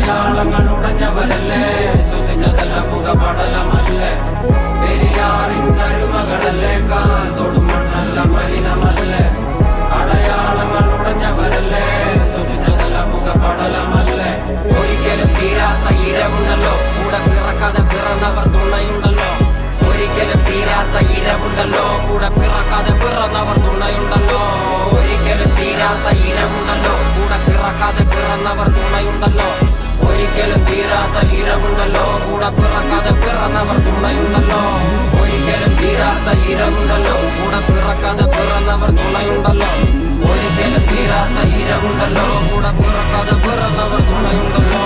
അടയാളങ്ങൾ ഉടഞ്ഞവരല്ലേ, ശ്വസിച്ചതെല്ലാം പുകപടലമല്ലേ, പെരിയാറിൻ അരുമകളല്ലേ, കാൽ തൊടും മണ്ണല്ല മലിനമല്ലേ. അടയാളങ്ങൾ ഉടഞ്ഞവരല്ലേ, ശ്വസിച്ചതെല്ലാം പുകപടലമല്ലേ. ഒരിക്കലും തീരാത്ത ഇരവുണ്ടല്ലോ, കൂടെ പിറക്കാതെ പിറന്നവർ തുണയുണ്ടല്ലോ. ഒരിക്കലും തീരാത്ത ഇരവുണ്ടല്ലോ, കൂടെ പിറക്കാതെ പിറന്നവർ തുണയുണ്ടല്ലോ. ഒരിക്കലും തീരാത്ത ഇരവുണ്ടല്ലോ, കൂടെ പിറക്കാതെ പിറന്നവർ തുണയുണ്ടല്ലോ. ഒരിക്കലും തീരാത്ത ഇരവുണ്ടല്ലോ, കൂടെ പിറക്കാതെ പിറന്നവർ തുണയുണ്ടല്ലോ. ഒരിക്കലും തീരാത്ത ഇരവുണ്ടല്ലോ, കൂടെ പിറക്കാതെ പിറന്നവർ തുണയുണ്ടല്ലോ. ഒരിക്കലും തീരാത്ത ഇരവുണ്ടല്ലോ, കൂടെ പിറക്കാതെ പിറന്നവർ തുണയുണ്ടല്ലോ.